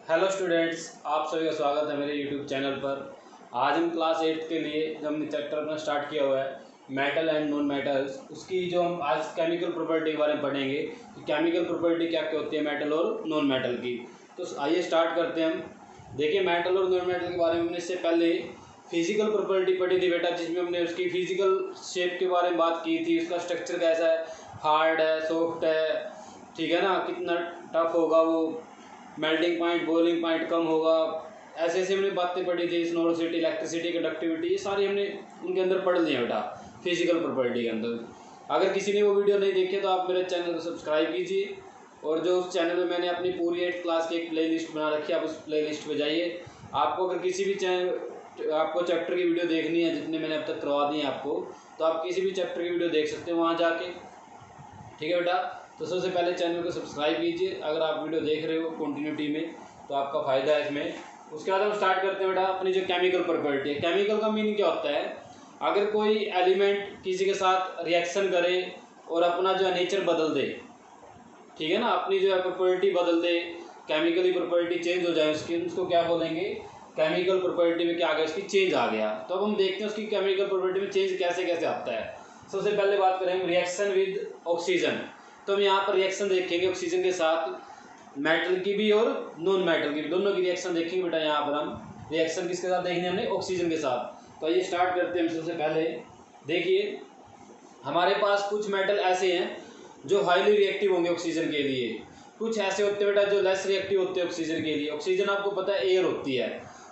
Hello students, आप सभी का स्वागत है मेरे यूट्यूब चैनल पर। आज हम क्लास 8 के लिए जो हमने चैप्टर अपना स्टार्ट किया हुआ है मेटल एंड नॉन मेटल्स, उसकी जो हम आज केमिकल प्रॉपर्टी के बारे में पढ़ेंगे कि केमिकल प्रॉपर्टी क्या क्या होती है मेटल और नॉन मेटल की। तो आइए स्टार्ट करते हैं हम। देखिए, मेटल और नॉन मेटल के बारे में हमने इससे पहले फिजिकल प्रॉपर्टी पढ़ी थी बेटा, जिसमें हमने उसकी फिजिकल शेप के बारे में बात की थी। उसका स्ट्रक्चर कैसा है, हार्ड है, सॉफ्ट है, ठीक है ना, कितना टफ होगा वो, मेल्टिंग पॉइंट, बॉइलिंग पॉइंट कम होगा, ऐसे ऐसे हमने बातें पढ़ी थी। स्नोरोसिटी, इलेक्ट्रिसिटी, कंडक्टिविटी, ये सारी हमने उनके अंदर पढ़ ली है बेटा फिजिकल प्रॉपर्टी के अंदर। अगर किसी ने वो वीडियो नहीं देखे तो आप मेरे चैनल को सब्सक्राइब कीजिए, और जो उस चैनल में मैंने अपनी पूरी 8 क्लास की एक प्ले लिस्ट बना रखी है, आप उस प्ले लिस्ट पर जाइए। आपको अगर किसी भी आपको चैप्टर की वीडियो देखनी है, जितने मैंने अब तक करवा दी हैं आपको, तो आप किसी भी चैप्टर की वीडियो देख सकते हो वहाँ जाके, ठीक है बेटा। तो सबसे पहले चैनल को सब्सक्राइब कीजिए अगर आप वीडियो देख रहे हो कंटिन्यूटी में, तो आपका फ़ायदा है इसमें। उसके बाद हम स्टार्ट करते हैं बेटा अपनी जो केमिकल प्रॉपर्टी है। केमिकल का मीनिंग क्या होता है? अगर कोई एलिमेंट किसी के साथ रिएक्शन करे और अपना जो है नेचर बदल दे, ठीक है ना, अपनी जो है प्रॉपर्टी बदल दे, केमिकली प्रॉपर्टी चेंज हो जाए उसकी, उसको क्या बोलेंगे? केमिकल प्रॉपर्टी में क्या आ गया, उसकी चेंज आ गया। तो अब हम देखते हैं उसकी केमिकल प्रॉपर्टी में चेंज कैसे कैसे आता है। सबसे पहले बात करें हम रिएक्शन विद ऑक्सीजन। तो हम यहाँ पर रिएक्शन देखेंगे ऑक्सीजन के साथ, मेटल की भी और नॉन मेटल की भी, दोनों की रिएक्शन देखेंगे बेटा। यहाँ पर हम रिएक्शन किसके साथ देखनी है हमने? ऑक्सीजन के साथ। तो ये स्टार्ट करते हैं हम। सबसे पहले देखिए, हमारे पास कुछ मेटल ऐसे हैं जो हाईली रिएक्टिव होंगे ऑक्सीजन के लिए, कुछ ऐसे होते हैं बेटा जो लेस रिएक्टिव होते हैं ऑक्सीजन के लिए। ऑक्सीजन आपको पता है एयर होती है,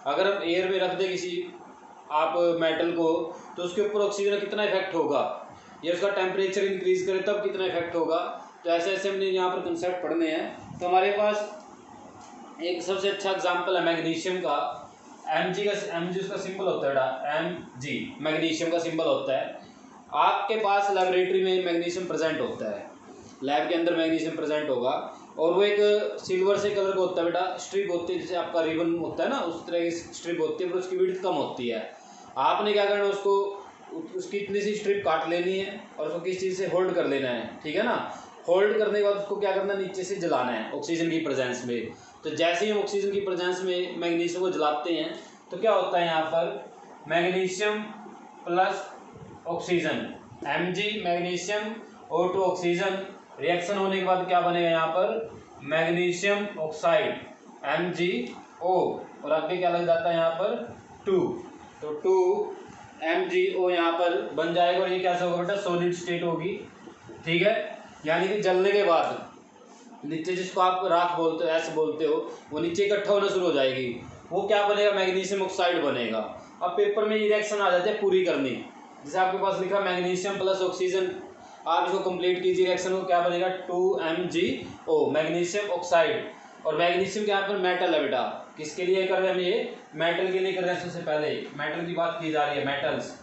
अगर हम एयर में रख दें किसी आप मेटल को, तो उसके ऊपर ऑक्सीजन का कितना इफेक्ट होगा, या उसका टेम्परेचर इंक्रीज करे तब कितना इफेक्ट होगा। तो ऐसे ऐसे हमने यहाँ पर कंसेप्ट पढ़ने हैं। तो हमारे पास एक सबसे अच्छा एग्जांपल है मैग्नीशियम का। Mg उसका सिंबल होता है बेटा, Mg मैग्नीशियम का सिंबल होता है। आपके पास लेबोरेटरी में मैग्नीशियम प्रेजेंट होता है, लैब के अंदर मैग्नीशियम प्रेजेंट होगा, और वो एक सिल्वर से कलर का होता है बेटा, स्ट्रिप होती है, जैसे आपका रिबन होता है ना, उस तरह की स्ट्रिप होती है, पर उसकी विड्थ कम होती है। आपने क्या करना है, उसको उसकी इतनी सी स्ट्रिप काट लेनी है और उसको किस चीज़ से होल्ड कर लेना है, ठीक है ना। होल्ड करने के बाद उसको क्या करना है, नीचे से जलाना है ऑक्सीजन की प्रेजेंस में। तो जैसे ही हम ऑक्सीजन की प्रेजेंस में मैग्नीशियम को जलाते हैं तो क्या होता है यहाँ पर, magnesium plus oxygen, Mg magnesium O2 oxygen, reaction होने के बाद क्या बनेगा यहाँ पर, मैग्नीशियम ऑक्साइड MgO, और आगे क्या लग जाता है यहाँ पर 2, तो 2MgO यहाँ पर बन जाएगा। और ये कैसा होगा बेटा, सॉलिड स्टेट होगी, ठीक है। यानी कि जलने के बाद नीचे, जिसको आप राख बोलते हो, ऐसे बोलते हो, वो नीचे इकट्ठा होना शुरू हो जाएगी, वो क्या बनेगा, मैग्नीशियम ऑक्साइड बनेगा। अब पेपर में ये रिएक्शन आ जाती है पूरी करनी, जैसे आपके पास लिखा मैग्नीशियम प्लस ऑक्सीजन, आप इसको कंप्लीट कीजिए रिएक्शन को, क्या बनेगा 2MgO मैग्नीशियम ऑक्साइड। और मैग्नीशियम के यहाँ पर मेटल है बेटा, किसके लिए कर रहे हैं हम ये, मेटल के लिए कर रहे हैं। सबसे पहले मेटल की बात की जा रही है, मेटल्स।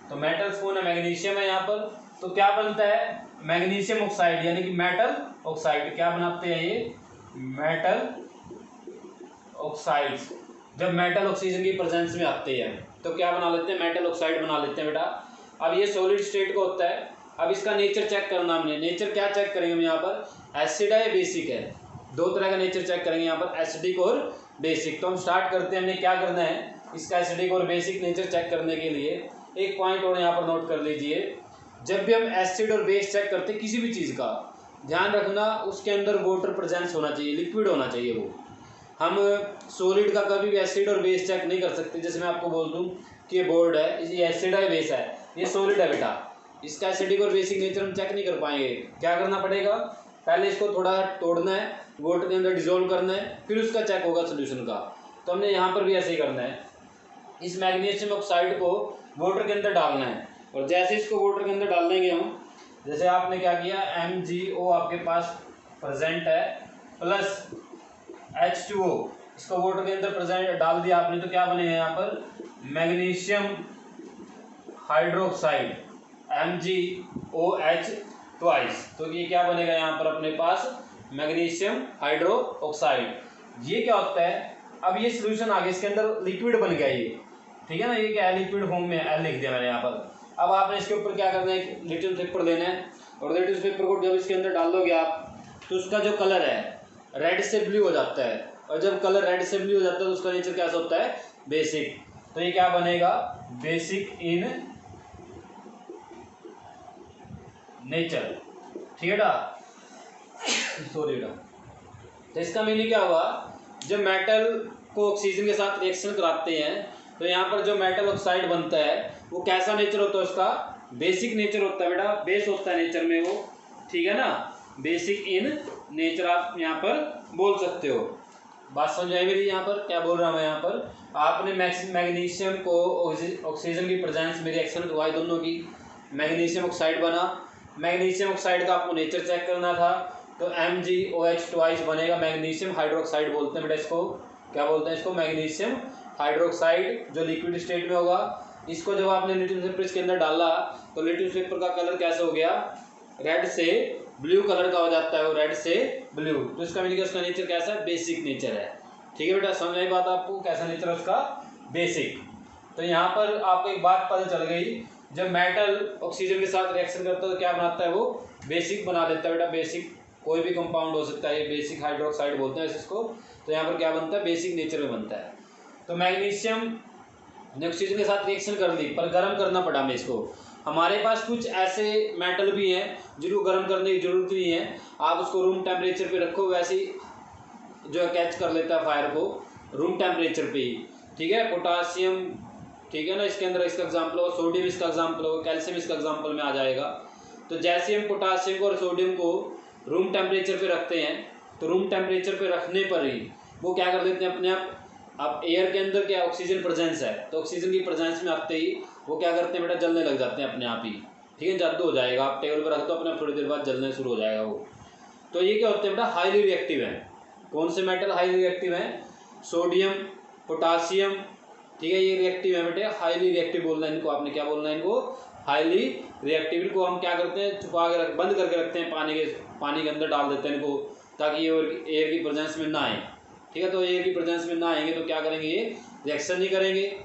तो मेटल्स कौन है, मैग्नीशियम है यहाँ पर। तो क्या बनता है, मैग्नीशियम ऑक्साइड, यानी कि मेटल ऑक्साइड। क्या बनाते हैं ये, मेटल ऑक्साइड्स। जब मेटल ऑक्सीजन की प्रेजेंस में आते हैं तो क्या बना लेते हैं, मेटल ऑक्साइड बना लेते हैं बेटा। अब ये सॉलिड स्टेट का होता है। अब इसका नेचर चेक करना हमने, नेचर क्या चेक करेंगे हम यहाँ पर, एसिड है या बेसिक है, दो तरह का नेचर चेक करेंगे यहाँ पर, एसिडिक और बेसिक। तो हम स्टार्ट करते हैं, हमने क्या करना है, इसका एसिडिक और बेसिक नेचर चेक करने के लिए एक पॉइंट और यहाँ पर नोट कर लीजिए। जब भी हम एसिड और बेस चेक करते हैं किसी भी चीज़ का, ध्यान रखना उसके अंदर वाटर प्रेजेंस होना चाहिए, लिक्विड होना चाहिए वो। हम सॉलिड का कभी भी एसिड और बेस चेक नहीं कर सकते। जैसे मैं आपको बोल दूं कि ये बोर्ड है, ये एसिड है, बेस है, ये सॉलिड है बेटा, इसका एसिडिक और बेसिक नेचर हम चेक नहीं कर पाएंगे। क्या करना पड़ेगा, पहले इसको थोड़ा तोड़ना है, वाटर के अंदर डिजोल्व करना है, फिर उसका चेक होगा सोल्यूशन का। तो हमने यहाँ पर भी ऐसे ही करना है, इस मैग्नीशियम ऑक्साइड को वाटर के अंदर डालना है, और जैसे इसको वाटर के अंदर डाल देंगे हम, जैसे आपने क्या किया, MgO आपके पास प्रेजेंट है प्लस H2O, इसको वाटर के अंदर प्रेजेंट डाल दिया आपने, तो क्या बनेगा यहाँ पर, मैग्नीशियम हाइड्रोक्साइड MgOH ट्वाइस। तो ये क्या बनेगा यहाँ पर अपने पास, मैग्नीशियम हाइड्रोक्साइड। ये क्या होता है, अब ये सोल्यूशन आ गया, इसके अंदर लिक्विड बन गया ये, ठीक है ना, ये क्या है, लिक्विड फॉर्म में है, लिख दिया मैंने यहाँ पर। अब आपने इसके ऊपर क्या करना है, एक लिटिल पेपर लेना है, और लिटिल पेपर को जब इसके अंदर डाल दोगे आप, तो उसका जो कलर है रेड से ब्लू हो जाता है, और जब कलर रेड से ब्लू हो जाता है तो उसका नेचर कैसा होता है, बेसिक। तो ये क्या बनेगा, बेसिक इन नेचर, ठीक है बेटा, सॉरी बेटा। तो इसका मीनिंग क्या हुआ, जब मेटल को ऑक्सीजन के साथ रिएक्शन कराते हैं तो यहाँ पर जो मेटल ऑक्साइड बनता है वो कैसा नेचर होता है, उसका बेसिक नेचर होता है बेटा, बेस होता है नेचर में वो, ठीक है ना, बेसिक इन नेचर आप यहाँ पर बोल सकते हो। बात समझ आई मेरी, यहाँ पर क्या बोल रहा हूँ मैं, यहाँ पर आपने मैग्नीशियम को ऑक्सीजन की प्रेजेंस में रिएक्शन करवाई दोनों की, मैग्नीशियम ऑक्साइड बना, मैग्नीशियम ऑक्साइड का आपको नेचर चेक करना था, तो MgOH ट्वाइस बनेगा, मैग्नीशियम हाइड्रोक्साइड बोलते हैं बेटा इसको, क्या बोलते हैं इसको, मैग्नीशियम हाइड्रोक्साइड, जो लिक्विड स्टेट में होगा। इसको जब आपने लिटिल पेपर इसके अंदर डाला तो लिटिल पेपर का कलर कैसा हो गया, रेड से ब्लू कलर का हो जाता है, वो रेड से ब्लू, तो इसका मीनिंग उसका नेचर कैसा है, बेसिक नेचर है, ठीक है बेटा, समझ आई बात आपको, कैसा नेचर है उसका, बेसिक। तो यहाँ पर आपको एक बात पता चल गई, जब मेटल ऑक्सीजन के साथ रिएक्शन करता है तो क्या बनाता है, वो बेसिक बना देता है बेटा, बेसिक कोई भी कंपाउंड हो सकता है, ये बेसिक हाइड्रोक्साइड बोलते हैं इसको, तो यहाँ पर क्या बनता है, बेसिक नेचर में बनता है। तो मैग्नीशियम ने ऑक्सीजन के साथ रिएक्शन कर ली, पर गर्म करना पड़ा हमें इसको। हमारे पास कुछ ऐसे मेटल भी हैं जिनको गर्म करने की जरूरत नहीं है, आप उसको रूम टेम्परेचर पे रखो, वैसे ही जो है कैच कर लेता है फायर को रूम टेम्परेचर पे ही, ठीक है। पोटासियम, ठीक है ना, इसके अंदर इसका एग्जाम्पल होगा, सोडियम इसका एग्जाम्पल होगा, कैल्शियम इसका एग्जाम्पल में आ जाएगा। तो जैसे हम पोटासियम को और सोडियम को रूम टेम्परेचर पे रखते हैं तो रूम टेम्परेचर पे रखने पर ही वो क्या कर देते हैं अपने आप, अब एयर के अंदर क्या ऑक्सीजन प्रेजेंस है, तो ऑक्सीजन की प्रेजेंस में आते ही वो क्या करते हैं बेटा, जलने लग जाते हैं अपने आप ही, ठीक है, जादू हो जाएगा, आप टेबल पर रख दो अपने थोड़ी देर बाद जलने शुरू हो जाएगा वो। तो ये क्या होते हैं बेटा, हाईली रिएक्टिव है। कौन से मेटल हाईली रिएक्टिव हैं, सोडियम, पोटासियम, ठीक है, ये रिएक्टिव है बेटे, हाईली रिएक्टिव बोलना है इनको, आपने क्या बोलना है इनको, हाईली रिएक्टिव। इनको हम क्या करते हैं, छुपा के बंद करके रखते हैं, पानी के अंदर डाल देते हैं इनको, ताकि ये एयर की प्रेजेंस में ना आए, ठीक है। तो एयर की प्रेजेंस में ना आएंगे तो क्या करेंगे, ये रिएक्शन नहीं करेंगे।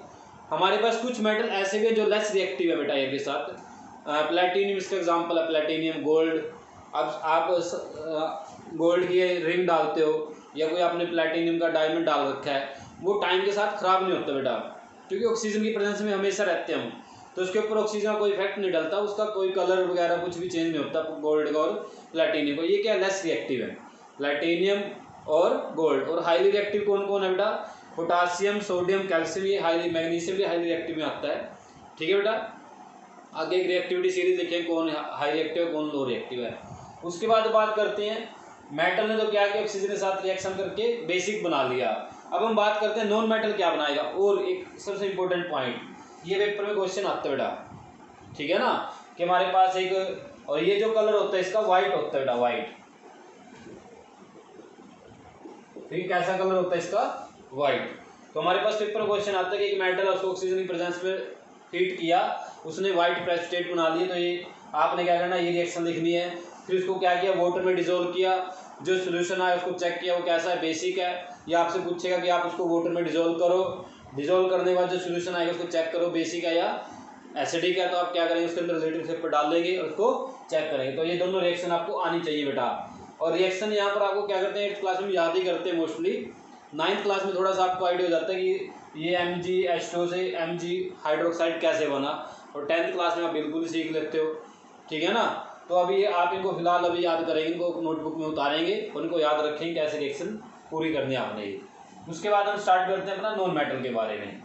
हमारे पास कुछ मेटल ऐसे भी जो लेस रिएक्टिव है बेटा एयर के साथ, प्लेटिनियम इसका एग्जांपल है, प्लेटिनियम, गोल्ड। अब आप गोल्ड की रिंग डालते हो या कोई आपने प्लेटिनियम का डायमंड डाल रखा है, वो टाइम के साथ खराब नहीं होता बेटा, क्योंकि ऑक्सीजन की प्रेजेंस में हमेशा रहते हैं हम, तो उसके ऊपर ऑक्सीजन का कोई इफेक्ट नहीं डलता, उसका कोई कलर वगैरह कुछ भी चेंज नहीं होता गोल्ड का और प्लेटिनियम को। ये क्या लेस रिएक्टिव है, प्लेटिनियम और गोल्ड। और हाईली रिएक्टिव कौन कौन है बेटा, पोटासियम, सोडियम, कैल्शियम, ये हाईली, मैग्नीशियम भी हाईली रिएक्टिव में आता है, ठीक है बेटा। आगे एक रिएक्टिविटी सीरीज देखें कौन हाई रिएक्टिव है कौन लो रिएक्टिव है। उसके बाद बात करते हैं, मेटल ने तो क्या किया, ऑक्सीजन के साथ रिएक्शन करके बेसिक बना लिया। अब हम बात करते हैं नॉन मेटल क्या बनाएगा, और एक सबसे इंपॉर्टेंट पॉइंट, ये पेपर में क्वेश्चन आता है बेटा, ठीक है ना, कि हमारे पास एक, और ये जो कलर होता है इसका वाइट होता है बेटा, वाइट, ठीक है, कैसा कलर होता है इसका, वाइट। तो हमारे पास पेपर क्वेश्चन आता है कि एक मेटल है, उसको ऑक्सीजन की प्रेजेंस में हीट किया, उसने वाइट प्रेसिपिटेट बना लिया, तो ये आपने क्या करना, ये रिएक्शन लिखनी है। फिर उसको क्या किया, वाटर में डिजोल्व किया, जो सोल्यूशन आया उसको चेक किया वो कैसा है, बेसिक है, या आपसे पूछेगा कि आप उसको वाटर में डिजोल्व करो, डिजोल्व करने के बाद जो सोल्यूशन आएगा उसको चेक करो बेसिक है या एसिडिक है, तो आप क्या करेंगे, उसके अंदर रिलेटिव पेपर डाल देंगे और उसको चेक करेंगे। तो ये दोनों रिएक्शन आपको आनी चाहिए बेटा। और रिएक्शन यहाँ पर आपको क्या करते हैं, 8th क्लास में याद ही करते हैं मोस्टली, 9th क्लास में थोड़ा सा आपको आइडिया हो जाता है कि ये MgH2 से Mg हाइड्रोक्साइड कैसे बना, और 10th क्लास में आप बिल्कुल सीख लेते हो, ठीक है ना। तो अभी आप इनको फिलहाल अभी याद करेंगे, इनको नोटबुक में उतारेंगे और इनको याद रखेंगे कैसे रिएक्शन पूरी करनी है आपने। उसके बाद हम स्टार्ट करते हैं अपना नॉन मेटल के बारे में।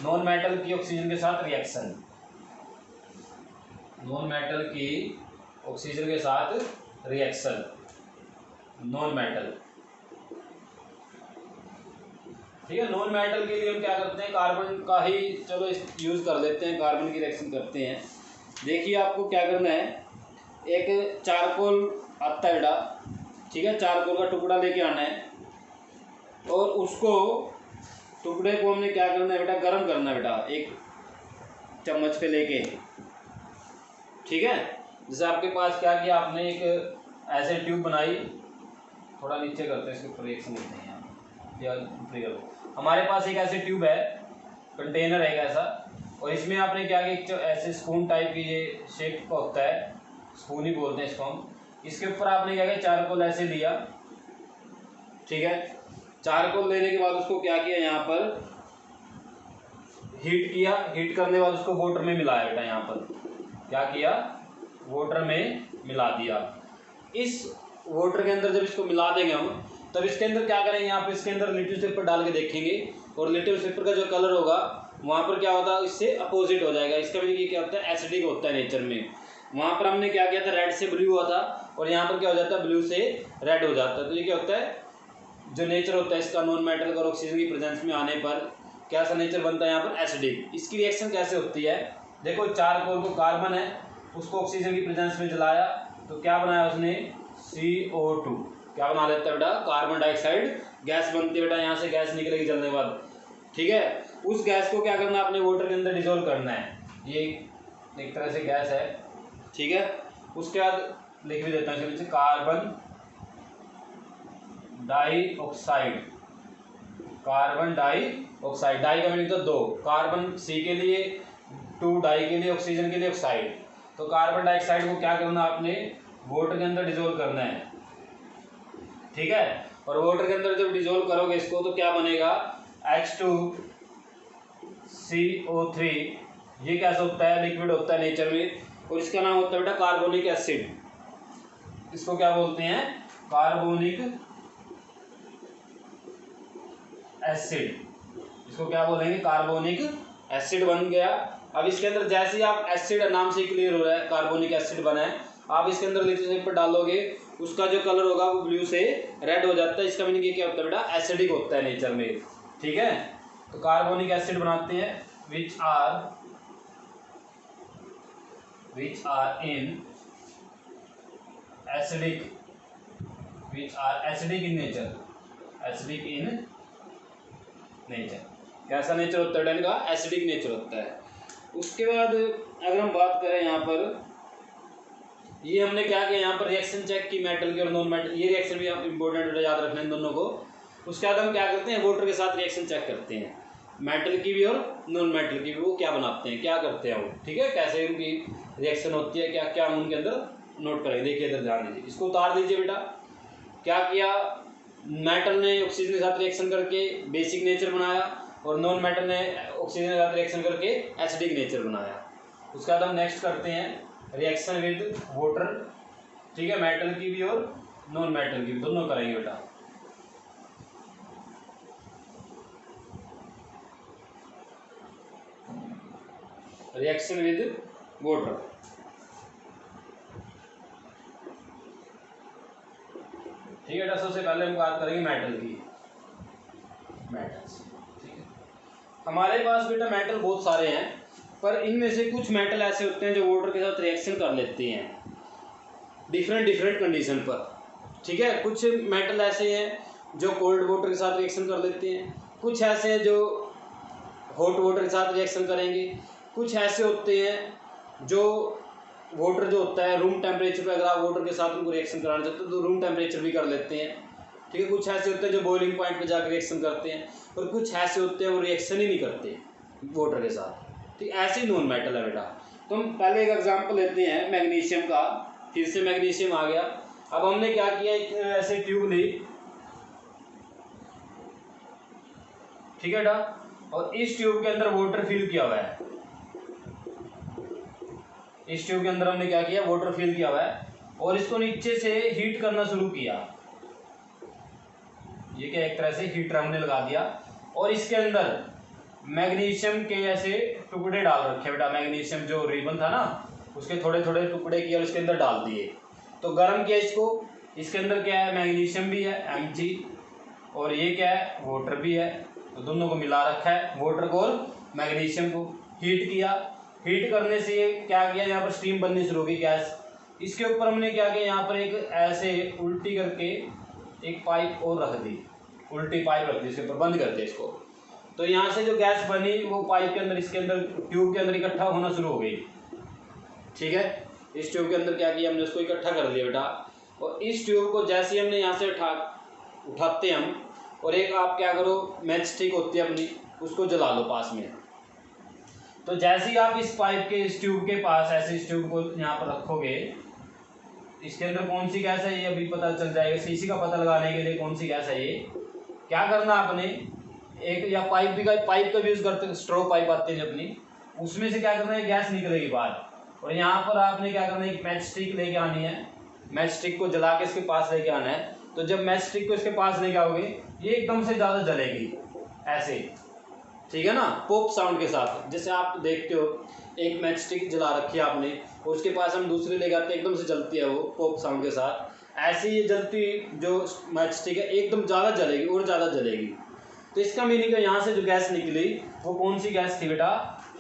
नॉन मेटल की ऑक्सीजन के साथ रिएक्शन, नॉन मेटल की ऑक्सीजन के साथ रिएक्शन, नॉन मेटल, ठीक है। नॉन मेटल के लिए हम क्या करते हैं, कार्बन का ही चलो यूज कर लेते हैं, कार्बन की रिएक्शन करते हैं। देखिए आपको क्या करना है, एक चारकोल आता है बेटा, ठीक है, चारकोल का टुकड़ा लेके आना है, और उसको टुकड़े को हमने क्या करना है बेटा, गर्म करना है बेटा, एक चम्मच पे लेके, ठीक है। जैसे आपके पास क्या किया, आपने एक ऐसे ट्यूब बनाई, थोड़ा नीचे करते हैं इसके ऊपर रिएक्शन लेते हैं या ऊपरी कर दो। हमारे पास एक ऐसे ट्यूब है, कंटेनर है ऐसा, और इसमें आपने क्या किया, ऐसे स्पून टाइप की ये शेप का होता है, स्पून ही बोलते हैं इसको हम। इसके ऊपर आपने क्या किया, चारकोल ऐसे लिया, ठीक है, चारकोल लेने के बाद उसको क्या किया, यहाँ पर हीट किया, हीट करने के बाद उसको वाटर में मिलाया बेटा, यहाँ पर क्या किया, वाटर में मिला दिया। इस वाटर के अंदर जब इसको मिला देंगे हम, तब इसके अंदर क्या करेंगे, यहाँ पर इसके अंदर लिटिल पेपर डाल के देखेंगे, और लिटिल पेपर का जो कलर होगा वहाँ पर क्या होता है, इससे अपोजिट हो जाएगा। इसका भी ये क्या होता है, एसिडिक होता है नेचर में। वहाँ पर हमने क्या किया था, रेड से ब्लू हुआ था, और यहाँ पर क्या हो जाता है, ब्लू से रेड हो जाता है। तो ये क्या होता है, जो नेचर होता है इसका नॉन मेटल और ऑक्सीजन की प्रेजेंस में आने पर क्या सा नेचर बनता है, यहाँ पर एसिडिक। इसकी रिएक्शन कैसे होती है, देखो चारकोल को कार्बन है, उसको ऑक्सीजन की प्रेजेंस में जलाया तो क्या बनाया उसने, CO2 क्या बना लेता है बेटा, कार्बन डाइऑक्साइड गैस बनती है बेटा, यहाँ से गैस निकलेगी जलने के बाद। ठीक है, उस गैस को क्या करना है, अपने वाटर के अंदर डिजोल्व करना है। ये एक तरह से गैस है, ठीक है। उसके बाद लिख भी देता हूँ, carbon dioxide, carbon dioxide, di का मीनिंग तो दो, कार्बन C के लिए, 2 डाई के लिए, ऑक्सीजन के लिए ऑक्साइड। तो कार्बन डाइऑक्साइड को क्या करना है, अपने वाटर के अंदर डिजोल्व करना है, ठीक है। और वाटर के अंदर जब डिजोल्व करोगे इसको तो क्या बनेगा, H2CO3। ये कैसा होता है, लिक्विड होता है नेचर में, और इसका नाम होता है बेटा कार्बोनिक एसिड। इसको क्या बोलते हैं, कार्बोनिक एसिड। इसको क्या बोलेंगे, कार्बोनिक एसिड बन गया। अब इसके अंदर जैसे ही आप एसिड नाम से क्लियर हो रहा है, कार्बोनिक एसिड बना है, आप इसके अंदर लिटिल पेपर डालोगे, उसका जो कलर होगा वो ब्लू से रेड हो जाता है। इसका मीनिंग ये क्या होता है बेटा, एसिडिक होता है नेचर में, ठीक है। तो कार्बोनिक एसिड बनाते हैं which are in acidic, which are acidic in nature, acidic in nature. कैसा नेचर होता है बेटा इनका, एसिडिक नेचर होता है। उसके बाद अगर हम बात करें यहाँ पर, ये हमने क्या किया, यहाँ पर रिएक्शन चेक की मेटल की और नॉन मेटल, ये रिएक्शन भी आप इंपॉर्टेंट याद रखना है दोनों को। उसके बाद हम क्या करते हैं, वाटर के साथ रिएक्शन चेक करते हैं, मेटल की भी और नॉन मेटल की भी, वो क्या बनाते हैं, क्या करते हैं वो, ठीक है, कैसे उनकी रिएक्शन होती है, क्या क्या हम उनके अंदर नोट करेंगे। देखिए इधर ध्यान दीजिए, इसको उतार दीजिए बेटा। क्या किया, मेटल ने ऑक्सीजन के साथ रिएक्शन करके बेसिक नेचर बनाया, और नॉन मेटल ने ऑक्सीजन के साथ रिएक्शन करके एसिडिक नेचर बनाया। उसके बाद हम नेक्स्ट करते हैं रिएक्शन विद वाटर, ठीक है, मेटल की भी और नॉन मेटल की भी, दोनों करेंगे बेटा। रिएक्शन विद वाटर, ठीक है बेटा। सबसे पहले हम बात करेंगे मेटल की, मेटल्स, ठीक है। हमारे पास बेटा मेटल बहुत सारे हैं, पर इनमें से कुछ मेटल ऐसे होते हैं जो वाटर के साथ रिएक्शन कर लेते हैं डिफरेंट कंडीशन पर, ठीक है। कुछ मेटल ऐसे हैं जो कोल्ड वाटर के साथ रिएक्शन कर लेते हैं, कुछ ऐसे हैं जो हॉट वाटर के साथ रिएक्शन करेंगे, कुछ ऐसे होते हैं जो वाटर जो होता है रूम टेम्परेचर पे, अगर आप वाटर के साथ उनको रिएक्शन कराना चाहते हो तो रूम टेम्परेचर भी कर लेते हैं, ठीक है। कुछ ऐसे होते हैं जो बॉइलिंग पॉइंट पे जाकर रिएक्शन करते हैं, और कुछ ऐसे होते हैं वो रिएक्शन ही नहीं करते वाटर के साथ, ठीक। ऐसे ही नॉन मेटल है बेटा। तो हम पहले एक एग्जांपल लेते हैं मैग्नीशियम का, फिर से मैग्नीशियम आ गया। अब हमने क्या किया, एक ऐसे ट्यूब ली, ठीक है बेटा, और इस ट्यूब के अंदर वाटर फिल किया हुआ है, इस ट्यूब के अंदर हमने क्या किया, वाटर फिल किया हुआ है, और इसको नीचे से हीट करना शुरू किया। ये क्या, एक तरह से हीटर हमने लगा दिया, और इसके अंदर मैग्नीशियम के ऐसे टुकड़े डाल रखे बेटा, मैग्नीशियम जो रिबन था ना उसके थोड़े थोड़े टुकड़े किए और इसके अंदर डाल दिए। तो गर्म किया इसको, इसके अंदर क्या है, मैग्नीशियम भी है Mg, और ये क्या है, वाटर भी है। तो दोनों को मिला रखा है, वाटर को और मैग्नीशियम को हीट किया। हीट करने से ये क्या किया, यहाँ पर स्टीम बननी शुरू होगी, गैस। इसके ऊपर हमने क्या किया, यहाँ पर एक ऐसे उल्टी करके एक पाइप और रख दी, उल्टी पाइप रख दी, इसके ऊपर बंद कर दिया इसको। तो यहाँ से जो गैस बनी वो पाइप के अंदर, इसके अंदर ट्यूब के अंदर इकट्ठा होना शुरू हो गई, ठीक है। इस ट्यूब के अंदर क्या किया हमने, उसको इकट्ठा कर दिया बेटा। और इस ट्यूब को जैसे ही हमने यहाँ से उठाते हम, और एक आप क्या करो, मैच स्टिक होती है अपनी, उसको जला लो पास में। तो जैसे ही आप इस पाइप के, इस ट्यूब के पास ऐसे इस ट्यूब को यहाँ पर रखोगे, इसके अंदर कौन सी गैस है ये अभी पता चल जाएगा। इसी का पता लगाने के लिए कौन सी गैस है ये, क्या करना आपने, एक या पाइप का भी यूज करते हैं, स्ट्रो पाइप आते हैं अपनी, उसमें से क्या करना है, गैस निकलेगी बाहर। और यहाँ पर आपने क्या करना है, एक मैच स्टिक लेके आनी है, मैच स्टिक को जला के इसके पास लेके आना है। तो जब मैच स्टिक को इसके पास लेके आओगे ये एकदम से ज़्यादा जलेगी ऐसे, ठीक है ना, पॉप साउंड के साथ। जैसे आप देखते हो एक मैच स्टिक जला रखी है आपने और उसके पास हम दूसरी लेके आते हैं, एकदम से जलती है वो पॉप साउंड के साथ। ऐसे ये जलती जो मैच स्टिक है एकदम ज़्यादा जलेगी और ज़्यादा जलेगी। तो इसका मीनिंग है यहाँ से जो गैस निकली वो कौन सी गैस थी बेटा,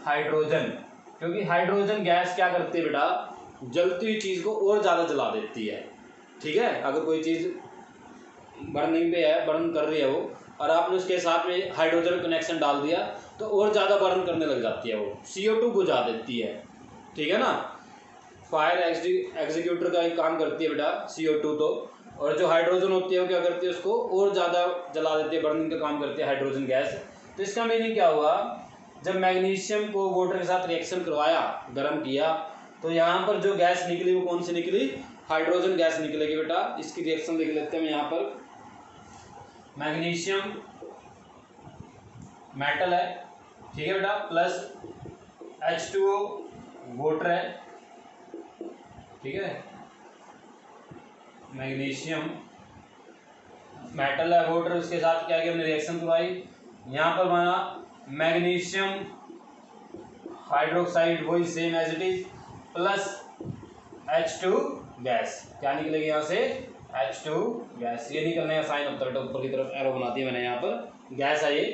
हाइड्रोजन। क्योंकि हाइड्रोजन गैस क्या करती है बेटा, जलती हुई चीज़ को और ज़्यादा जला देती है। ठीक है, अगर कोई चीज़ बर्निंग पे है, बर्न कर रही है वो, और आपने उसके साथ में हाइड्रोजन कनेक्शन डाल दिया तो और ज़्यादा बर्न करने लग जाती है वो, CO2 को जा देती है। ठीक है ना, फायर एग्जीक्यूटर का एक काम करती है बेटा CO2 तो, और जो हाइड्रोजन होती है वो क्या करती है, उसको और ज़्यादा जला देती है, बर्निंग का काम करती है हाइड्रोजन गैस। तो इसका मीनिंग क्या हुआ, जब मैग्नीशियम को वाटर के साथ रिएक्शन करवाया, गर्म किया, तो यहाँ पर जो गैस निकली वो कौन सी निकली, हाइड्रोजन गैस निकलेगी बेटा। इसकी रिएक्शन लिख लेते हैं यहाँ पर, मैग्नीशियम मेटल है, ठीक है बेटा, प्लस H2O वाटर है, ठीक है, मैग्नीशियम मेटल है, वाटर, उसके साथ क्या किया हमने, रिएक्शन करवाई, यहाँ पर बना मैग्नीशियम हाइड्रोक्साइड, वही same as it is, plus H2 gas. क्या निकलेगी यहाँ से, H2 गैस। ये निकलने का साइन होता है, ऊपर की तरफ एरो बना दिया मैंने, यहाँ पर गैस है ये।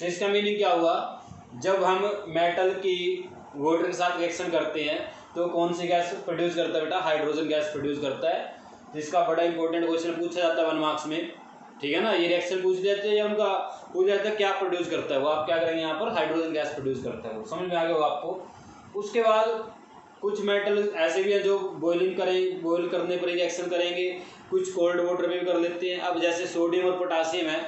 तो इसका मीनिंग क्या हुआ, जब हम मेटल की वाटर के साथ रिएक्शन करते हैं तो कौन सी गैस प्रोड्यूस करता है बेटा, हाइड्रोजन गैस प्रोड्यूस करता है। जिसका बड़ा इंपॉर्टेंट क्वेश्चन पूछा जाता है 1 मार्क्स में, ठीक है ना, ये रिएक्शन पूछ लेते हैं या उनका पूछ जाता है क्या प्रोड्यूस करता है वो, आप क्या करेंगे यहाँ पर, हाइड्रोजन गैस प्रोड्यूस करता है वो, समझ में आ गया होगा आपको। उसके बाद कुछ मेटल ऐसे भी हैं जो बॉइल करने पर रिएक्शन करेंगे, कुछ कोल्ड वाटर में भी कर लेते हैं। अब जैसे सोडियम और पोटासियम है,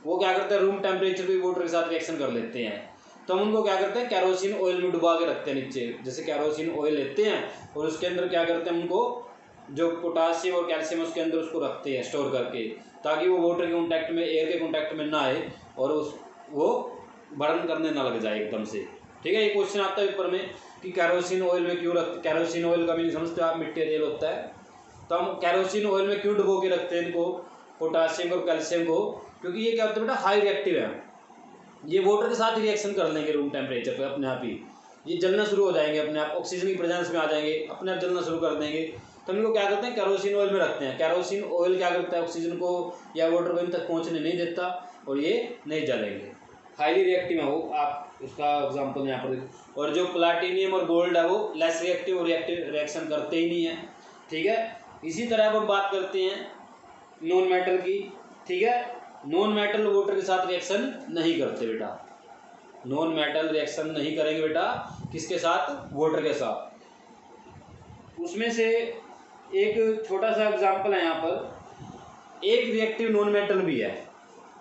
वो क्या करते हैं, रूम टेम्परेचर पे वाटर के साथ रिएक्शन कर लेते हैं। तो हम उनको क्या करते हैं, कैरोसिन ऑयल में डुबा के रखते हैं नीचे। जैसे कैरोसिन ऑयल लेते हैं और उसके अंदर क्या करते हैं, उनको जो पोटासियम और कैल्शियम उसके अंदर उसको रखते हैं स्टोर करके, ताकि वो वाटर के कॉन्टैक्ट में, एयर के कॉन्टैक्ट में ना आए और वो बर्न करने ना लग जाए एकदम से। ठीक है, ये क्वेश्चन आता है पेपर में कि कैरोसिन ऑयल में क्यों रखते, कैरोसिन ऑयल का मीनिंग समझते हो आप, मटेरियल होता है। तो हम कैरोसिन ऑयल में क्यों डुबो के रखते हैं इनको, पोटासियम और कैल्शियम को, क्योंकि ये क्या होता है बेटा, हाई रिएक्टिव है। ये वाटर के साथ रिएक्शन कर लेंगे रूम टेम्परेचर पे अपने आप ही, ये जलना शुरू हो जाएंगे अपने आप, ऑक्सीजन की प्रेजेंस में आ जाएंगे, अपने आप जलना शुरू कर देंगे। तो हम इनको क्या करते हैं, कैरोसिन ऑयल में रखते हैं। कैरोसिन ऑयल क्या करता है, ऑक्सीजन को या वाटर को इन तक पहुँचने नहीं देता और ये नहीं जलेंगे, हाईली रिएक्टिव है वो। आप उसका एग्जाम्पल यहाँ पर देखो। और जो प्लाटिनियम और गोल्ड है वो लेस रिएक्टिव और रिएक्शन करते ही नहीं है। ठीक है, इसी तरह अब हम बात करते हैं नॉन मेटल की। ठीक है, नॉन मेटल वाटर के साथ रिएक्शन नहीं करते बेटा, नॉन मेटल रिएक्शन नहीं करेंगे बेटा, किसके साथ, वाटर के साथ। उसमें से एक छोटा सा एग्जांपल है यहाँ पर, एक रिएक्टिव नॉन मेटल भी है,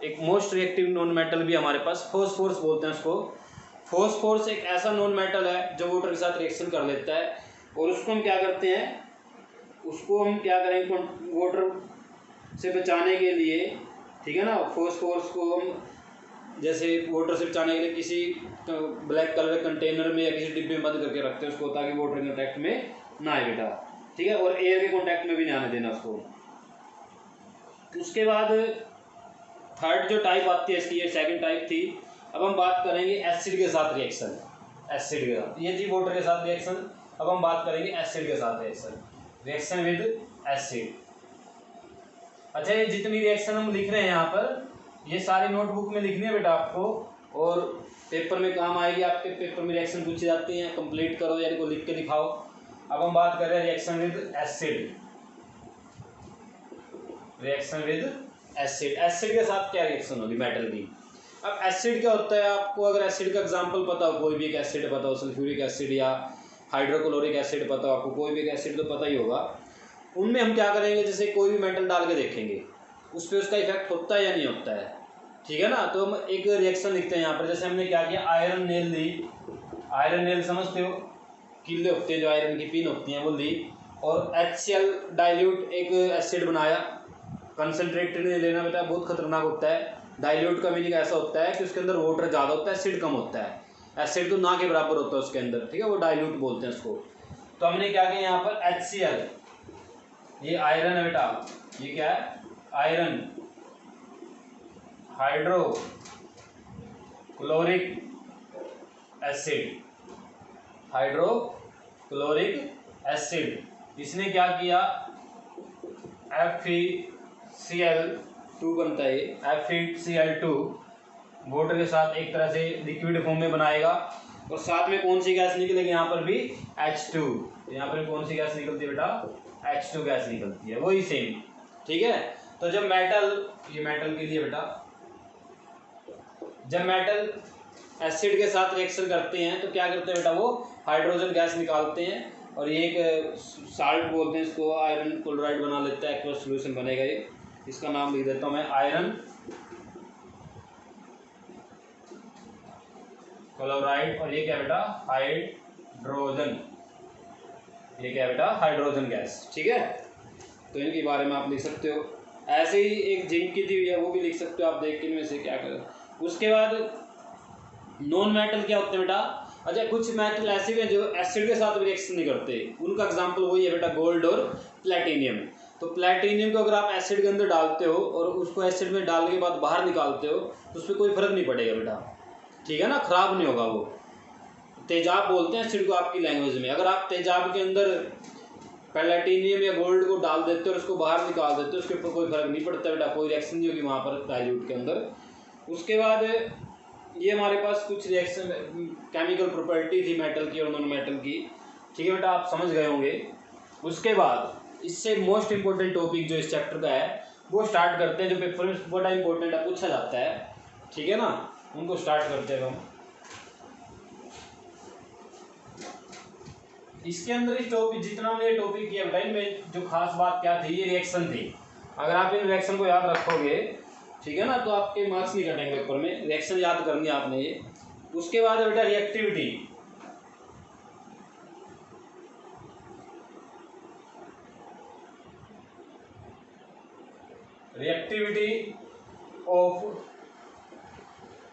एक मोस्ट रिएक्टिव नॉन मेटल भी हमारे पास, फॉस्फोरस बोलते हैं उसको। फॉस्फोरस एक ऐसा नॉन मेटल है जो वाटर के साथ रिएक्शन कर लेता है, और उसको हम क्या करते हैं, उसको हम क्या करेंगे, वाटर से बचाने के लिए, ठीक है ना, फॉस्फोरस को हम जैसे वाटर से बचाने के लिए किसी ब्लैक कलर कंटेनर में या किसी डिब्बे में बंद करके रखते हैं उसको, ताकि वाटर के कॉन्टैक्ट में ना आए बेटा। ठीक है, और एयर के कॉन्टैक्ट में भी नहीं आने देना उसको। उसके बाद थर्ड जो टाइप आती है इसकी, ये सेकंड टाइप थी। अब हम बात करेंगे एसिड के साथ रिएक्शन, एसिड के साथ, ये थी वाटर के साथ रिएक्शन। अब हम बात करेंगे एसिड के साथ रिएक्शन, रिएक्शन विद एसिड। अच्छा, ये जितनी रिएक्शन हम लिख रहे हैं यहाँ पर, ये सारी नोटबुक में लिखनी है बेटा आपको, और पेपर में काम आएगी आपके। पेपर में रिएक्शन पूछी जाती हैं, कंप्लीट करो या इनको लिख के दिखाओ। अब हम बात कर रहे हैं reaction with acid, reaction with acid. Acid के साथ क्या रिएक्शन होगी मेटल की। अब एसिड क्या होता है, आपको अगर एसिड का एग्जांपल पता हो, कोई भी एक एसिड पता हो, सल्फ्यूरिक एसिड या हाइड्रोक्लोरिक एसिड पता हो आपको, कोई भी एक एसिड तो पता ही होगा। उनमें हम क्या करेंगे, जैसे कोई भी मेटल डाल के देखेंगे उस पर उसका इफेक्ट होता है या नहीं होता है। ठीक है ना, तो हम एक रिएक्शन लिखते हैं यहाँ पर। जैसे हमने क्या किया, आयरन नेल ली, आयरन नेल समझते हो, किले होते हैं जो आयरन की पिन होती हैं वो ली, और HCl डाइल्यूट एक एसिड बनाया। कंसनट्रेटेड नहीं लेना बेटा, बहुत खतरनाक होता है। डाइल्यूट का मीनिंग ऐसा होता है कि उसके अंदर वाटर ज़्यादा होता है, एसिड कम होता है। एसिड तो ना के बराबर होता है उसके अंदर, ठीक है, वो डाइल्यूट बोलते हैं उसको। तो हमने क्या किया यहाँ पर HCl, ये आयरन है बेटा, ये क्या है iron, hydrochloric acid, hydrochloric acid. इसने क्या किया FeCl2 बनता है, ये FeCl2 वाटर के साथ एक तरह से लिक्विड फॉर्म में बनाएगा, और साथ में कौन सी गैस निकलेगी यहाँ पर भी H2। यहाँ पर कौन सी गैस निकलती है बेटा H2 गैस निकलती है, वही सेम, ठीक है। तो जब मेटल, ये मेटल के लिए बेटा, जब मेटल एसिड के साथ रिएक्शन करते हैं तो क्या करते हैं बेटा, वो हाइड्रोजन गैस निकालते हैं, और ये एक साल्ट बोलते हैं इसको, आयरन क्लोराइड बना लेता है, एक्वस सॉल्यूशन बनेगा ये। इसका नाम लिख देता हूँ मैं आयरन क्लोराइड, और ये क्या बेटा हाइड्रोजन, ये क्या बेटा हाइड्रोजन गैस, ठीक है। तो इनके बारे में आप लिख सकते हो। ऐसे ही एक जिंक की दी हुई है, वो भी लिख सकते हो आप, देख के इनमें से क्या करें। उसके बाद नॉन मेटल क्या होते हैं बेटा, अच्छा कुछ मेटल ऐसे भी हैं जो एसिड के साथ रिएक्शन नहीं करते, उनका एग्जांपल वही है बेटा गोल्ड और प्लेटिनियम। तो प्लेटिनियम को अगर आप एसिड के अंदर डालते हो और उसको एसिड में डालने के बाद बाहर निकालते हो तो उसमें कोई फर्क नहीं पड़ेगा बेटा, ठीक है ना, खराब नहीं होगा वो। तेजाब बोलते हैं एसिड को आपकी लैंग्वेज में। अगर आप तेजाब के अंदर प्लेटिनियम या गोल्ड को डाल देते हो और उसको बाहर निकाल देते हो, उसके ऊपर कोई फर्क नहीं पड़ता बेटा, कोई रिएक्शन नहीं होगी वहाँ पर डाइल्यूट के अंदर। उसके बाद ये हमारे पास कुछ रिएक्शन केमिकल प्रॉपर्टी थी मेटल की और नॉन मेटल की, ठीक है बेटा, आप समझ गए होंगे। उसके बाद इससे मोस्ट इंपॉर्टेंट टॉपिक जो इस चैप्टर का है वो स्टार्ट करते हैं, जो पेपर में बड़ा इंपॉर्टेंट है, पूछा जाता है, ठीक है ना, उनको स्टार्ट करते हैं हम। इसके अंदर इस टॉपिक जितना हमने टॉपिक किया बेटा, इनमें जो खास बात क्या थी, ये रिएक्शन थी। अगर आप इन रिएक्शन को याद रखोगे, ठीक है ना, तो आपके मार्क्स नहीं कटेंगे पेपर में, रिएक्शन याद करनी है आपने ये। उसके बाद बेटा रिएक्टिविटी, रिएक्टिविटी ऑफ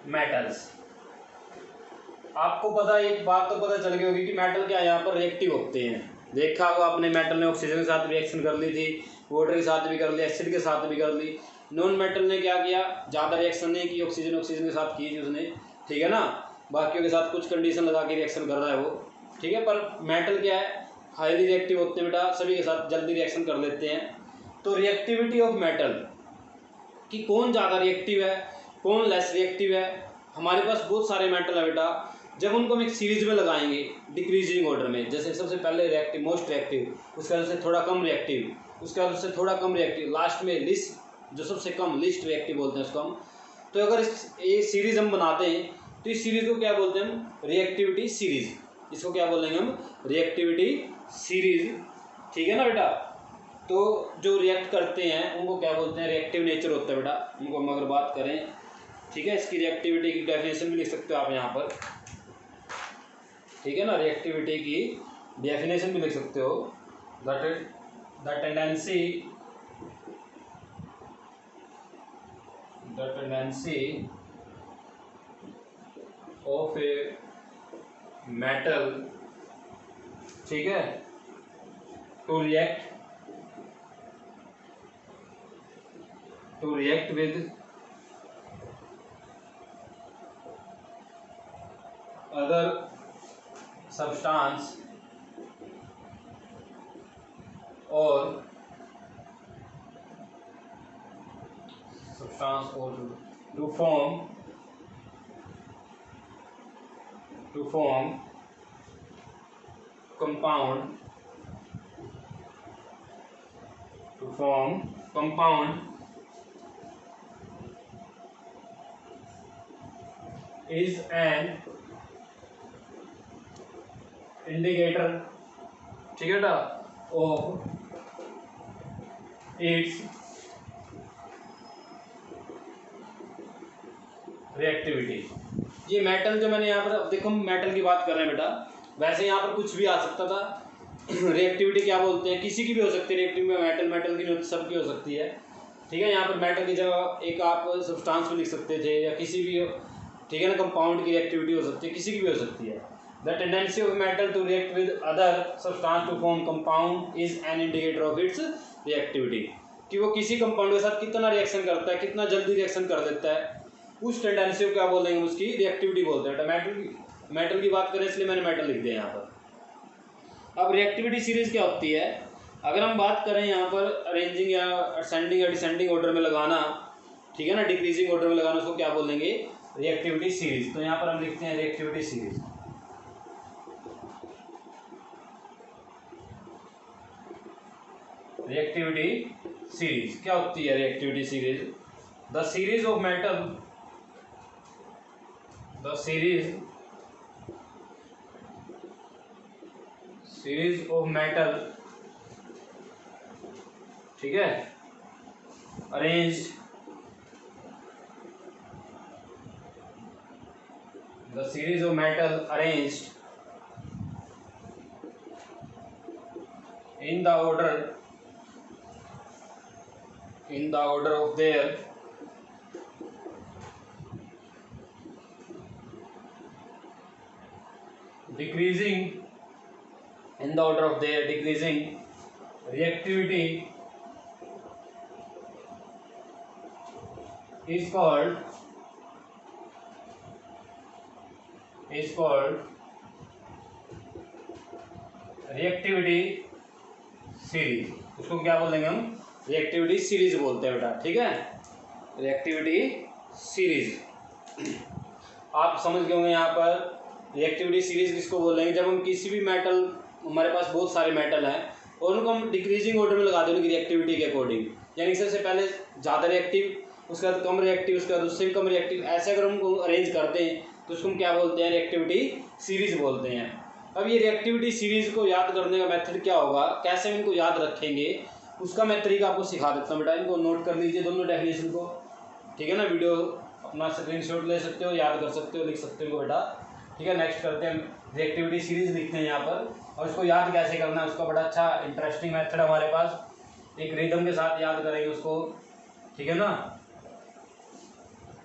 मेटल्स। आपको पता, एक बात तो पता चल गई होगी कि मेटल क्या यहाँ पर रिएक्टिव होते हैं। देखा होगा आपने, मेटल ने ऑक्सीजन के साथ रिएक्शन कर ली थी, वाटर के साथ भी कर ली, एसिड के साथ भी कर ली। नॉन मेटल ने क्या किया, ज़्यादा रिएक्शन नहीं की, ऑक्सीजन के साथ की थी उसने, ठीक है ना, बाकियों के साथ कुछ कंडीशन लगा के रिएक्शन कर रहा है वो, ठीक है। पर मेटल क्या है, हाईली रिएक्टिव होते हैं बेटा, सभी के साथ जल्दी रिएक्शन कर लेते हैं। तो रिएक्टिविटी ऑफ मेटल कि कौन ज़्यादा रिएक्टिव है, कौन लेस रिएक्टिव है। हमारे पास बहुत सारे मेटल है बेटा, जब उनको हम एक सीरीज में लगाएंगे डिक्रीजिंग ऑर्डर में, जैसे सबसे पहले रिएक्टिव मोस्ट रिएक्टिव, उसके बाद से थोड़ा कम रिएक्टिव, उसके बाद उससे थोड़ा कम रिएक्टिव, लास्ट में लिस्ट, जो सबसे कम लिस्ट रिएक्टिव बोलते हैं उसको हम। तो अगर ये सीरीज हम बनाते हैं तो इस सीरीज को क्या बोलते हैं हम, रिएक्टिविटी सीरीज। इसको क्या बोलेंगे हम, रिएक्टिविटी सीरीज, ठीक है ना बेटा। तो जो रिएक्ट करते हैं उनको क्या बोलते हैं, रिएक्टिव नेचर होता है बेटा, उनको हम अगर बात करें, ठीक है। इसकी रिएक्टिविटी की डेफिनेशन भी लिख सकते हो आप यहाँ पर, ठीक है ना, रिएक्टिविटी की डेफिनेशन भी लिख सकते हो, the tendency of a metal, ठीक है, to react with other substance or to form compound is an indicator, ठीक है बेटा, ऑफ इट्स रिएक्टिविटी। ये मेटल जो मैंने यहाँ पर, देखो हम मेटल की बात कर रहे हैं बेटा, वैसे यहाँ पर कुछ भी आ सकता था। रिएक्टिविटी क्या बोलते हैं, किसी की भी हो सकती है रिएक्टिव में, मेटल की नहीं होती, सबकी हो सकती है। ठीक है। यहाँ पर मेटल की जगह एक आप सब्सटेंस भी लिख सकते थे या किसी भी, ठीक है ना, कंपाउंड की रिएक्टिविटी हो सकती है, किसी की भी हो सकती है। The tendency of metal to react with other substance to form compound is an indicator of its reactivity, कि वो किसी कंपाउंड के साथ कितना रिएक्शन करता है, कितना जल्दी रिएक्शन कर देता है, उस टेंडेंसी को क्या बोलेंगे, उसकी रिएक्टिविटी बोलते हैं। मेटल की बात करें इसलिए मैंने मेटल लिख दिया यहाँ पर। अब रिएक्टिविटी सीरीज क्या होती है, अगर हम बात करें यहाँ पर अरेंजिंग या असेंडिंग या डिसेंडिंग ऑर्डर में लगाना, ठीक है ना, डिक्रीजिंग ऑर्डर में लगाना, उसको क्या बोलेंगे, रिएक्टिविटी सीरीज। तो यहाँ पर हम लिखते हैं रिएक्टिविटी सीरीज। रिएक्टिविटी सीरीज क्या होती है, reactivity series, the series of metal, the series of metal, ठीक है, arranged, the series of metal arranged in the order of their decreasing reactivity is called reactivity series. उसको क्या बोलेंगे हम, reactivity series बोलते हैं बेटा, ठीक है, रिएक्टिविटी सीरीज। आप समझ गए होंगे यहाँ पर रिएक्टिविटी सीरीज किसको बोलेंगे, जब हम किसी भी मेटल, हमारे पास बहुत सारे मेटल हैं और उनको हम डिक्रीजिंग ऑर्डर में लगा दें उनकी रिएक्टिविटी के अकॉर्डिंग, यानी सबसे पहले ज़्यादा रिएक्टिव, उसके बाद कम रिएक्टिव, उसके बाद उससे भी कम रिएक्टिव, ऐसे अगर हम अरेंज करते हैं तो उसको हम क्या बोलते हैं, रिएक्टिविटी सीरीज बोलते हैं। अब ये रिएक्टिविटी सीरीज को याद करने का मेथड क्या होगा, कैसे हम इनको याद रखेंगे, उसका मैं तरीका आपको सिखा देता हूँ बेटा। इनको नोट कर लीजिए दोनों डेफिनेशन को, ठीक है ना, वीडियो अपना स्क्रीनशॉट ले सकते हो, याद कर सकते हो, लिख सकते हो बेटा, ठीक है। नेक्स्ट करते हैं, रिएक्टिविटी सीरीज लिखते हैं यहाँ पर, और इसको याद कैसे करना है उसका बड़ा अच्छा इंटरेस्टिंग मेथड हमारे पास, एक रिदम के साथ याद करेंगे उसको, ठीक है ना।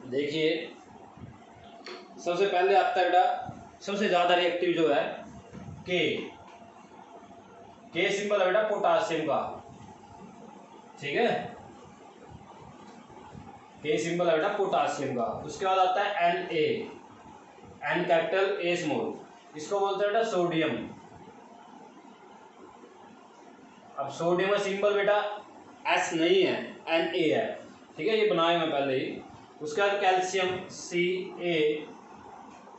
देखिए सबसे पहले आता है बेटा, सबसे ज़्यादा रिएक्टिव जो है के सिंबल है बेटा पोटासियम का, ठीक है, के सिंबल है बेटा पोटासियम का। उसके बाद आता है एन कैपिटल ए स्मॉल, इसको बोलते हैं बेटा सोडियम। अब सोडियम का सिंबल बेटा एस नहीं है, Na है, ठीक है, ये बनाए मैं पहले ही। उसके बाद कैल्शियम Ca,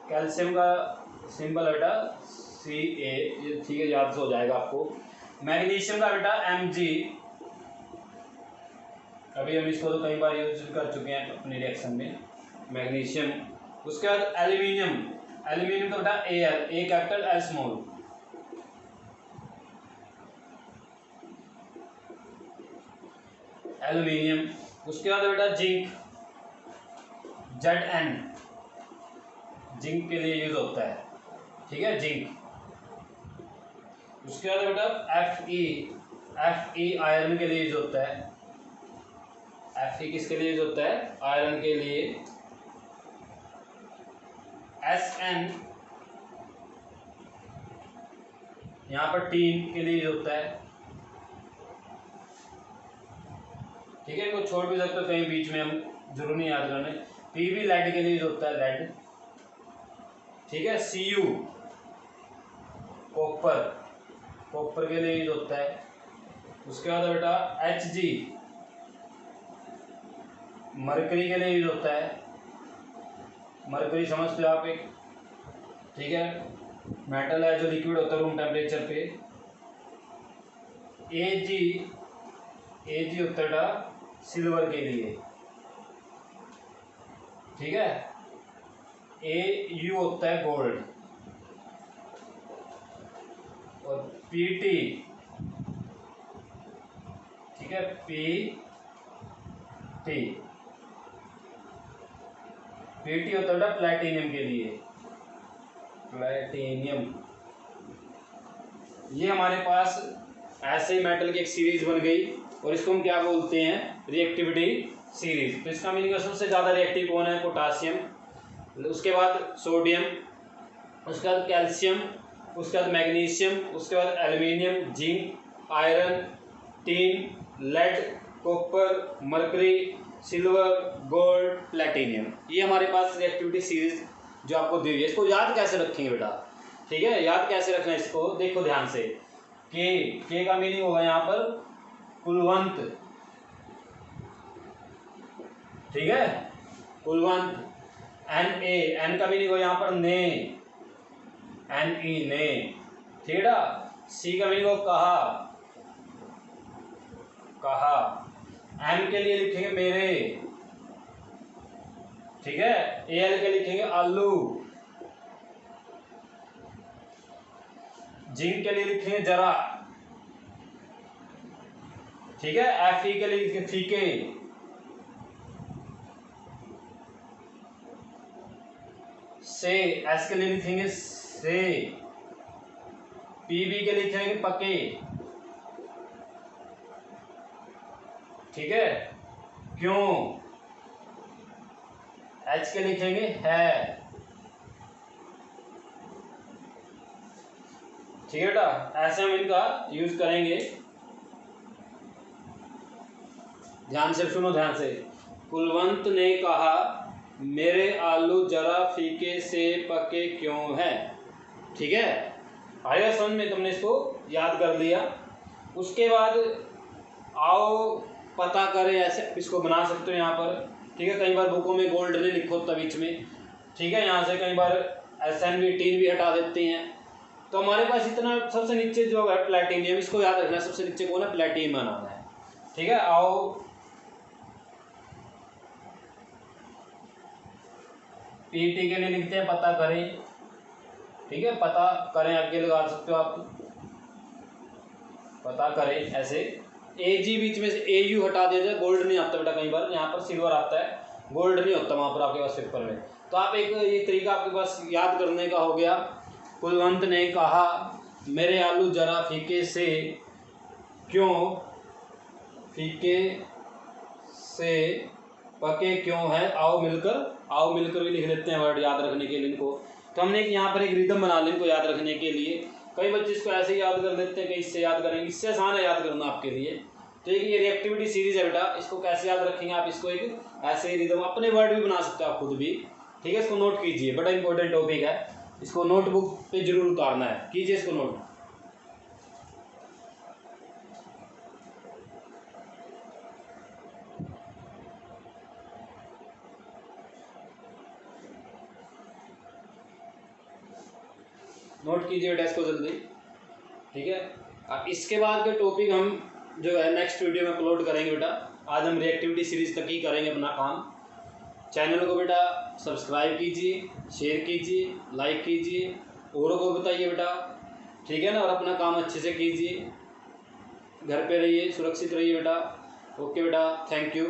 कैल्शियम का सिंबल है बेटा Ca, ये ठीक है, याद से हो जाएगा आपको। मैग्नीशियम का बेटा Mg, अभी हम इसको तो कई बार यूज कर चुके हैं अपनी रिएक्शन में, मैग्नीशियम। उसके बाद एल्यूमिनियम का बेटा Al, ए कैपिटल एल स्मॉल। एल्यूमिनियम। उसके बाद बेटा जिंक, Zn, जिंक के लिए यूज होता है, ठीक है, जिंक। उसके बाद बेटा Fe आयरन के लिए यूज होता है। Fe किसके लिए यूज होता है, आयरन के लिए। Sn यहाँ पर टीन के लिए यूज होता है, ठीक है, इनको छोड़ भी सकते हो कहीं बीच में, हम जरूर नहीं याद करने। Pb लेड के लिए यूज होता है, लेड, ठीक है। Cu कॉपर के लिए यूज होता है। उसके बाद बेटा Hg मरकरी के लिए यूज होता है, मरकरी समझते हो आप, एक, ठीक है, मेटल है जो लिक्विड होता है रूम टेम्परेचर पे। Ag होता है बेटा सिल्वर के लिए, ठीक है। Au होता है गोल्ड। और Pt, ठीक है, Pt होता है बेटा प्लैटिनियम के लिए, प्लैटिनियम। ये हमारे पास ऐसे मेटल की एक सीरीज बन गई और इसको हम क्या बोलते हैं, रिएक्टिविटी सीरीज। तो इसका मीनिंग सबसे ज़्यादा रिएक्टिव कौन है, पोटासियम, उसके बाद सोडियम, उसके बाद कैल्शियम, उसके बाद मैग्नीशियम, उसके बाद aluminium, zinc, iron, tin, lead, copper, mercury, silver, gold, platinum. ये हमारे पास रिएक्टिविटी सीरीज जो आपको दी हुई है। इसको याद कैसे रखेंगे बेटा, ठीक है, याद कैसे रखना है इसको, देखो ध्यान से। के का मीनिंग होगा यहाँ पर कुलवंत, ठीक है, कुलवंत। एन का मीनिंग होगा यहाँ पर ने, NE ने, ठीक है। सी का मीनिंग होगा कहा। एम के लिए लिखेंगे मेरे, ठीक है। एल के लिखेंगे आलू। जिंक के लिए लिखेंगे जरा, ठीक है। FE के लिए लिखेंगे फीके। से, एस के लिए लिखेंगे से। PB के लिए लिखेंगे पके, ठीक है। क्यों, H के लिखेंगे है, ठीक है बेटा। ऐसे हम इनका यूज करेंगे, ध्यान से सुनो, ध्यान से। कुलवंत ने कहा मेरे आलू जरा फीके से पके क्यों है, ठीक है। आया समझ में, तुमने इसको याद कर लिया। उसके बाद आओ पता करें, ऐसे इसको बना सकते हो यहाँ पर, ठीक है। कई बार बुकों में गोल्ड नहीं लिखो होता बीच में, ठीक है। यहाँ से कई बार SN भी, टीन भी हटा देते हैं। तो हमारे पास इतना सबसे नीचे जो है प्लेटिनियम, इसको याद रखना, सबसे नीचे कौन है, प्लेटिनियम बनाना है, ठीक है। आओ PT के लिए लिखते हैं पता करें, ठीक है, पता करें आगे लगा सकते हो आप, पता करें ऐसे। AG बीच में से AU हटा दिया जाए, गोल्ड नहीं आता बेटा, कई बार यहाँ पर सिल्वर आता है, गोल्ड नहीं होता वहाँ पर आपके पास पेपर में। तो आप एक ये तरीका आपके पास याद करने का हो गया। कुलवंत ने कहा मेरे आलू जरा फीके से क्यों, फीके से पके क्यों है, आओ मिलकर भी लिख लेते हैं वर्ड याद रखने के लिए इनको। तो हमने यहाँ पर एक रिदम बना ली इनको याद रखने के लिए। कई बच्चे इसको ऐसे ही याद कर लेते हैं, कई इससे याद करेंगे, इससे आसान है याद करना आपके लिए। तो ये रिएक्टिविटी सीरीज है बेटा, इसको कैसे याद रखेंगे आप, इसको एक ऐसे ही रिदम, अपने वर्ड भी बना सकते हो आप खुद भी, ठीक है। इसको नोट कीजिए, बड़ा इंपॉर्टेंट टॉपिक है, इसको नोटबुक पे जरूर उतारना है, कीजिए इसको नोट। नोट कीजिए बेटा इसको जल्दी, ठीक है। अब इसके बाद के टॉपिक हम जो है नेक्स्ट वीडियो में अपलोड करेंगे बेटा। आज हम रिएक्टिविटी सीरीज तक ही करेंगे अपना काम। चैनल को बेटा सब्सक्राइब कीजिए, शेयर कीजिए, लाइक कीजिए, औरों को बताइए बेटा, ठीक है ना। और अपना काम अच्छे से कीजिए, घर पे रहिए, सुरक्षित रहिए बेटा। ओके बेटा, थैंक यू।